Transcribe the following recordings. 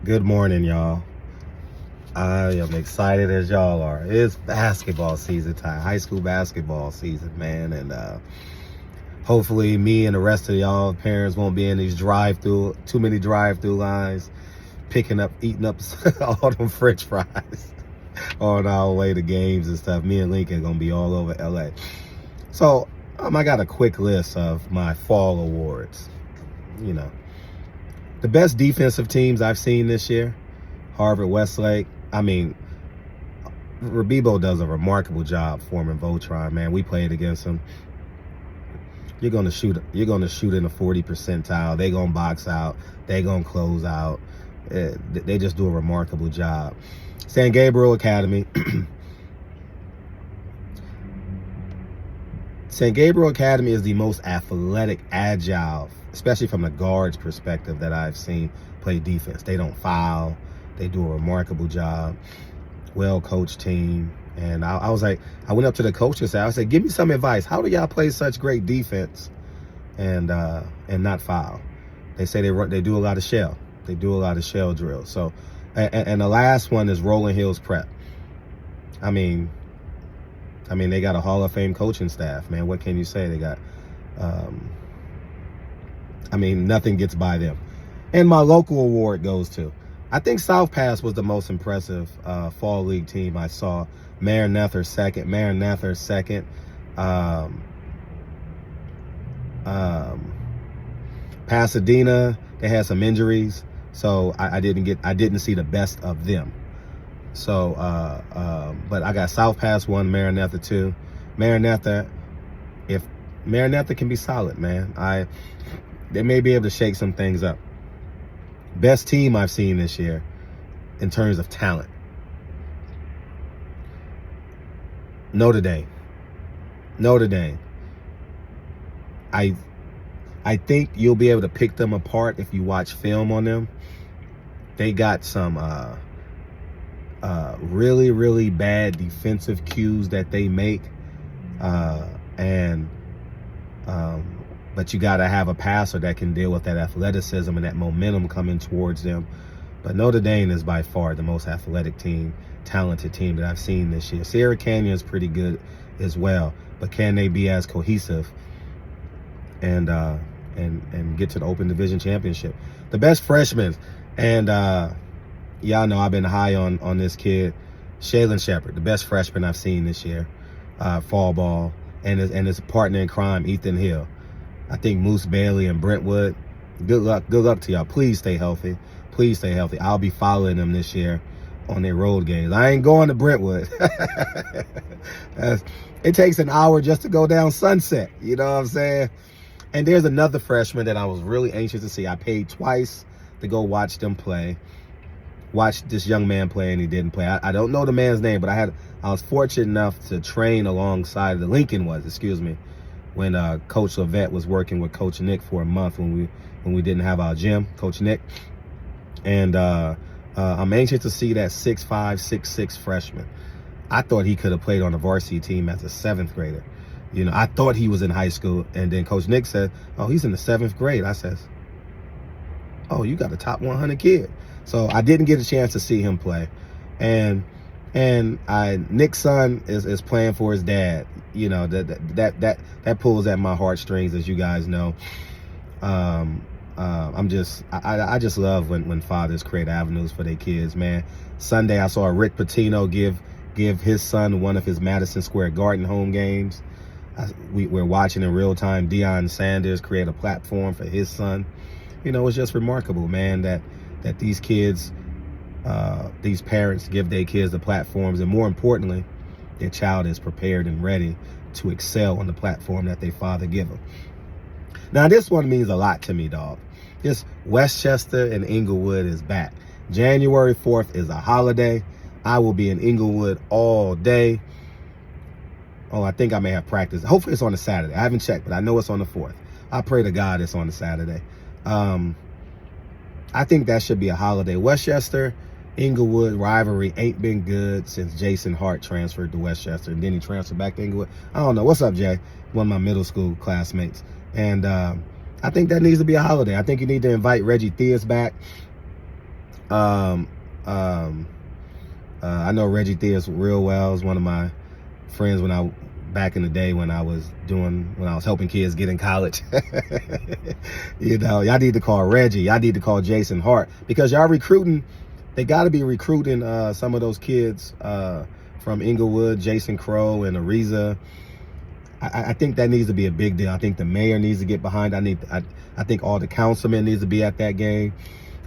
Good morning, y'all. I am excited as y'all are. It's basketball season time, high school basketball season, man. And hopefully me and the rest of y'all parents won't be in these too many drive-through lines, eating up all them French fries on our way to games and stuff. Me and Lincoln gonna be all over LA. So I got a quick list of my fall awards. You know, the best defensive teams I've seen this year: Harvard Westlake. I mean, Rabibo does a remarkable job forming Voltron, man. We played against him. You're gonna shoot in the 40 percentile. They gonna box out. They gonna close out. They just do a remarkable job. San Gabriel Academy. San Gabriel Academy is the most athletic, agile, especially from the guards perspective, that I've seen play defense. They don't foul. They do a remarkable job. Well-coached team. And I was like, I went up to the coach and said, give me some advice. How do y'all play such great defense and not foul? They say they do a lot of shell. They do a lot of shell drills. So, and the last one is Rolling Hills Prep. I mean, they got a Hall of Fame coaching staff, man. What can you say? They got, nothing gets by them. And my local award goes to, I think South Pass was the most impressive fall league team I saw. Maranatha second. Pasadena, they had some injuries, so I didn't see the best of them. So, but I got South Pass 1, Maranatha 2. Maranatha, if Maranatha can be solid, man, they may be able to shake some things up. Best team I've seen this year in terms of talent: Notre Dame. I think you'll be able to pick them apart if you watch film on them. They got some really, really bad defensive cues that they make, but you got to have a passer that can deal with that athleticism and that momentum coming towards them. But Notre Dame is by far the most athletic team, talented team that I've seen this year. Sierra Canyon is pretty good as well, but can they be as cohesive and get to the Open Division Championship? The best freshman, and y'all know I've been high on this kid, Shaylin Shepard, the best freshman I've seen this year, fall ball, and his partner in crime, Ethan Hill. I think Moose Bailey and Brentwood, good luck to y'all. Please stay healthy. I'll be following them this year on their road games. I ain't going to Brentwood. It takes an hour just to go down Sunset. You know what I'm saying? And there's another freshman that I was really anxious to see. I paid twice to go watch them play. Watch this young man play, and he didn't play. I don't know the man's name, but I was fortunate enough to train alongside when Coach Levette was working with Coach Nick for a month when we didn't have our gym, Coach Nick. And I'm anxious to see that 6'5", 6'6" freshman. I thought he could have played on the varsity team as a 7th grader. You know, I thought he was in high school, and then Coach Nick said, "Oh, he's in the 7th grade." I says, "Oh, you got a top 100 kid." So I didn't get a chance to see him play, and Nick's son is playing for his dad. You know, that pulls at my heartstrings, as you guys know. I just love when fathers create avenues for their kids, man. Sunday I saw Rick Pitino give his son one of his Madison Square Garden home games. We're watching in real time Deion Sanders create a platform for his son. You know, it's just remarkable, man, that these kids, these parents give their kids the platforms, and more importantly, their child is prepared and ready to excel on the platform that their father give them. Now, this one means a lot to me, dog. This Westchester and Inglewood is back. January 4th is a holiday. I will be in Inglewood all day. Oh, I think I may have practice. Hopefully it's on a Saturday. I haven't checked, but I know it's on the 4th. I pray to God it's on a Saturday. I think that should be a holiday. Westchester, Inglewood rivalry ain't been good since Jason Hart transferred to Westchester, and then he transferred back to Inglewood. I don't know. What's up, Jay? One of my middle school classmates. And I think that needs to be a holiday. I think you need to invite Reggie Theus back. Um, um, I know Reggie Theus real well. Is one of my friends back in the day when I was helping kids get in college. Y'all need to call Reggie. Y'all need to call Jason Hart, because y'all recruiting. They got to be recruiting some of those kids from Inglewood, Jason Crow and Ariza. I think that needs to be a big deal. I think the mayor needs to get behind. I think all the councilmen needs to be at that game.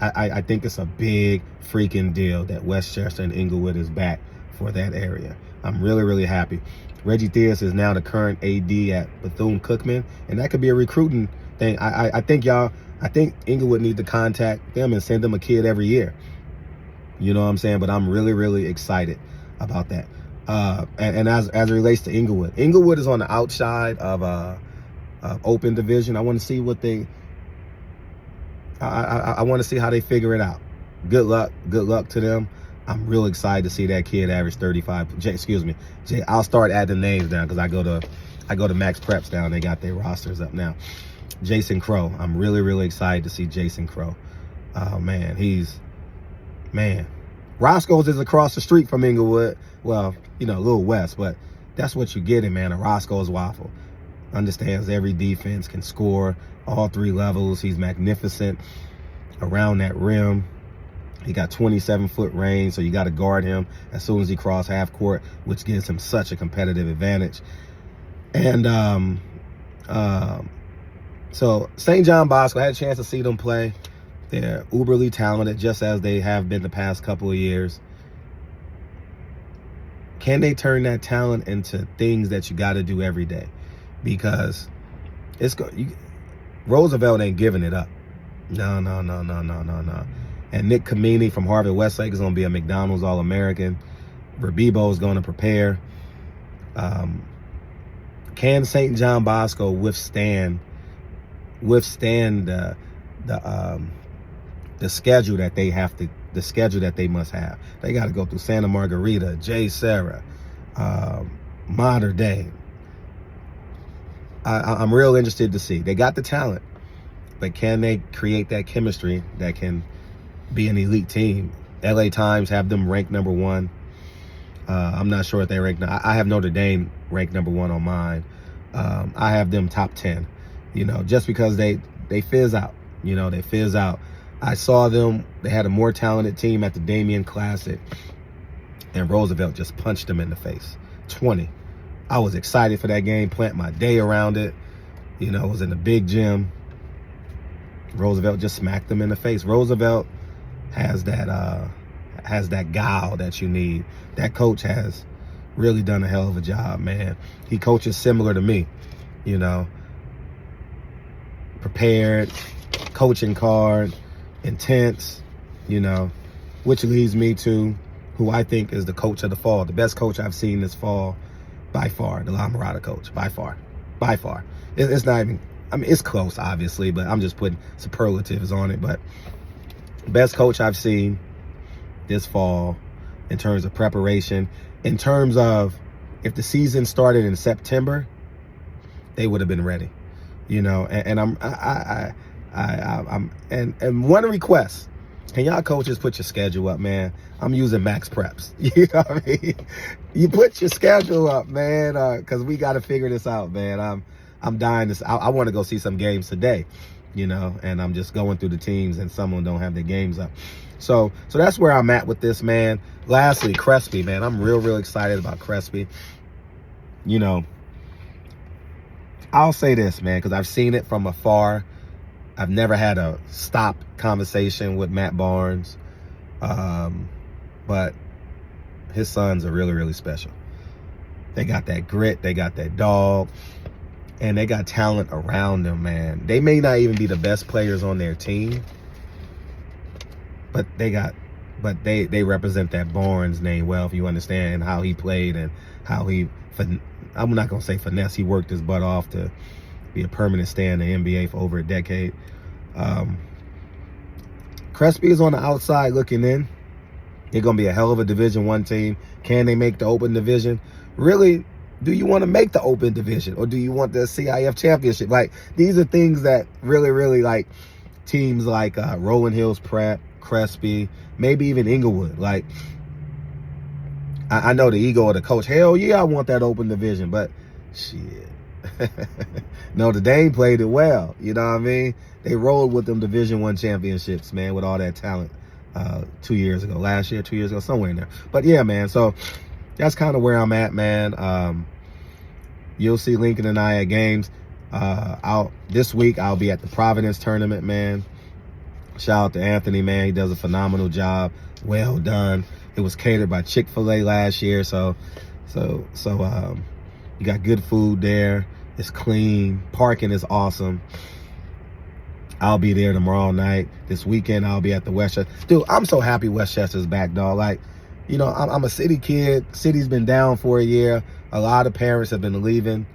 I think it's a big freaking deal that Westchester and Inglewood is back for that area. I'm really, really happy. Reggie Theus is now the current AD at Bethune-Cookman, and that could be a recruiting thing. I think Inglewood needs to contact them and send them a kid every year. You know what I'm saying? But I'm really, really excited about that. And as it relates to Inglewood is on the outside of open division. I want to see what I want to see how they figure it out. Good luck to them. I'm real excited to see that kid average 35. I'll start adding names down, because I go to Max Preps down. They got their rosters up now. Jason Crow. I'm really, really excited to see Jason Crow. Oh man, Roscoe's is across the street from Inglewood. Well, a little west, but that's what you get in, man. A Roscoe's waffle. Understands every defense, can score all 3 levels. He's magnificent around that rim. He got 27-foot range, so you got to guard him as soon as he crosses half court, which gives him such a competitive advantage. And so St. John Bosco, I had a chance to see them play. They're uberly talented, just as they have been the past couple of years. Can they turn that talent into things that you got to do every day? Because Roosevelt ain't giving it up. No. And Nick Kamini from Harvard Westlake is going to be a McDonald's All-American. Verbibo is going to prepare. Can St. John Bosco withstand the schedule that they must have? They got to go through Santa Margarita, J. Sarah, Mater Dei. I'm real interested to see. They got the talent, but can they create that chemistry that can be an elite team? LA Times have them ranked number 1. I'm not sure if they rank. I have Notre Dame ranked number 1 on mine. I have them top 10. Just because they fizz out. They fizz out. I saw them. They had a more talented team at the Damien Classic, and Roosevelt just punched them in the face. 20. I was excited for that game. Plant my day around it. It was in the big gym. Roosevelt just smacked them in the face. Roosevelt has that guile that you need. That coach has really done a hell of a job, man. He coaches similar to me, prepared, coaching card, intense, which leads me to who I think is the coach of the fall, the best coach I've seen this fall, by far, the La Mirada coach, by far. It's not even, it's close, obviously, but I'm just putting superlatives on it. But best coach I've seen this fall in terms of preparation, in terms of if the season started in September, they would have been ready, and I'm one request. Can y'all coaches put your schedule up, man? I'm using Max Preps. You know what I mean? You put your schedule up, man, because we got to figure this out, man. I'm dying to. I want to go see some games today, and I'm just going through the teams, and some of them don't have their games up. So that's where I'm at with this, man. Lastly, Crespi, man. I'm real excited about Crespi. I'll say this, man, because I've seen it from afar. I've never had a stop conversation with Matt Barnes, but his sons are really special. They got that grit, they got that dog, and they got talent around them, man. They may not even be the best players on their team, but they represent that Barnes name well, if you understand, and how he played and how I'm not gonna say finesse. He worked his butt off to be a permanent stay in the NBA for over a decade. Crespi is on the outside looking in. They're going to be a hell of a Division I team. Can they make the open division? Really, do you want to make the open division, or do you want the CIF championship? Like, these are things that really like teams like Rolling Hills Prep, Crespi, maybe even Inglewood. Like, I know the ego of the coach. Hell yeah, I want that open division, but shit. Notre Dame played it well. You know what I mean? They rolled with them Division I championships, man, with all that talent 2 years ago, last year, 2 years ago, somewhere in there. But yeah, man, so that's kind of where I'm at, man. You'll see Lincoln and I at games. This week I'll be at the Providence tournament, man. Shout out to Anthony, man. He does a phenomenal job. Well done. It was catered by Chick-fil-A last year, so you got good food there. It's clean. Parking is awesome. I'll be there tomorrow night. This weekend, I'll be at the Westchester. Dude, I'm so happy Westchester's back, dog. Like, you know, I'm a city kid. City's been down for a year. A lot of parents have been leaving.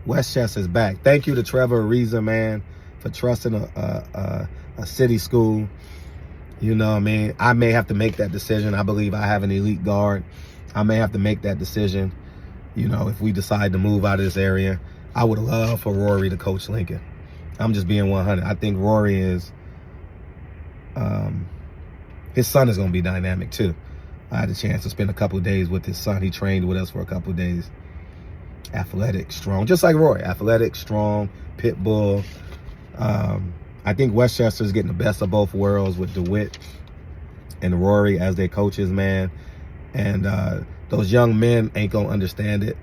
Westchester's back. Thank you to Trevor Ariza, man, for trusting a city school. You know what I mean? I may have to make that decision. I believe I have an elite guard. I may have to make that decision, you know, if we decide to move out of this area. I would love for Rory to coach Lincoln. I'm just being 100. I think Rory is, his son is going to be dynamic too. I had a chance to spend a couple of days with his son. He trained with us for a couple of days. Athletic, strong, just like Rory. Athletic, strong, pit bull. I think Westchester is getting the best of both worlds with DeWitt and Rory as their coaches, man. And those young men ain't going to understand it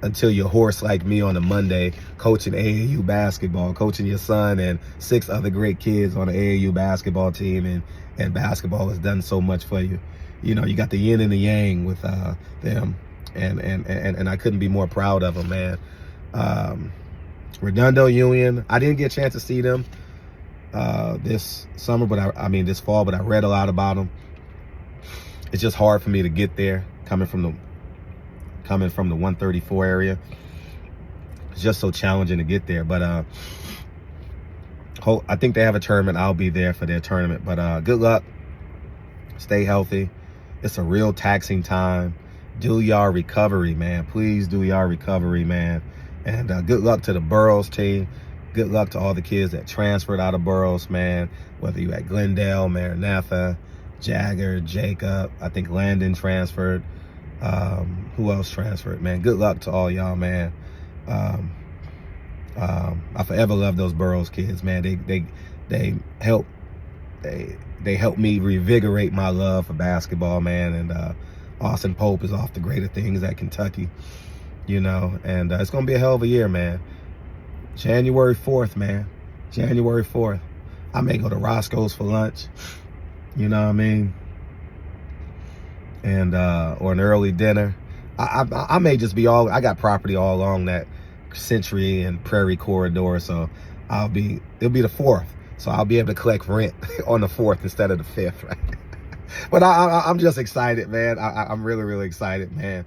until you're horse like me on a Monday, coaching AAU basketball, coaching your son and 6 other great kids on the AAU basketball team, and basketball has done so much for you. You know, you got the yin and the yang with them, and I couldn't be more proud of them, man. Redondo Union, I didn't get a chance to see them this summer, but I mean this fall, but I read a lot about them. It's just hard for me to get there, coming from the 134 area. It's just so challenging to get there. But I think they have a tournament. I'll be there for their tournament. But good luck. Stay healthy. It's a real taxing time. Do y'all recovery, man. Please do y'all recovery, man. And good luck to the Burroughs team. Good luck to all the kids that transferred out of Burroughs, man. Whether you at Glendale, Maranatha, Jagger, Jacob. I think Landon transferred. Who else transferred, man? Good luck to all y'all, man. I forever love those Burroughs kids, man. They help me revigorate my love for basketball, man. And Austin Pope is off to greater things at Kentucky, you know. And it's gonna be a hell of a year, man. January 4th, man. January 4th. I may go to Roscoe's for lunch. You know what I mean? And or an early dinner. I may just be I got property all along that Century and Prairie corridor, so it'll be the 4th, so I'll be able to collect rent on the 4th instead of the 5th, right? But I'm just excited, man. I'm really excited, man.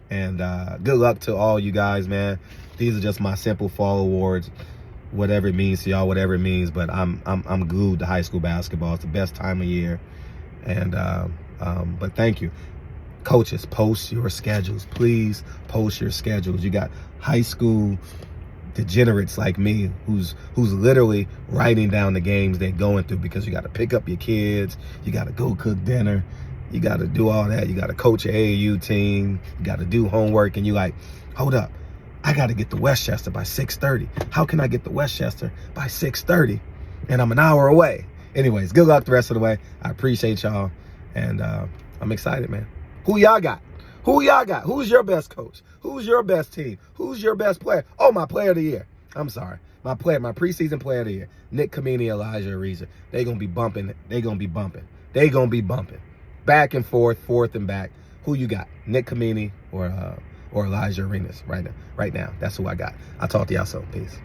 And good luck to all you guys, man. These are just my simple fall awards, whatever it means to y'all, whatever it means. But I'm glued to high school basketball. It's the best time of year, and but thank you. Coaches, post your schedules. Please post your schedules. You got high school degenerates like me who's literally writing down the games they're going through, because you got to pick up your kids, you got to go cook dinner, you got to do all that, you got to coach your AAU team, you got to do homework, and you like, hold up, I got to get to Westchester by 6:30. How can I get to Westchester by 6:30? And I'm an hour away. Anyways, good luck the rest of the way. I appreciate y'all, and I'm excited, man. Who y'all got? Who y'all got? Who's your best coach? Who's your best team? Who's your best player? Oh, my player of the year. I'm sorry. My preseason player of the year. Nick Kamini, Elijah Ariza. They gonna be bumping. They gonna be bumping. Back and forth and back. Who you got? Nick Kamini or Elijah Ariza right now? That's who I got. I'll talk to y'all soon. Peace.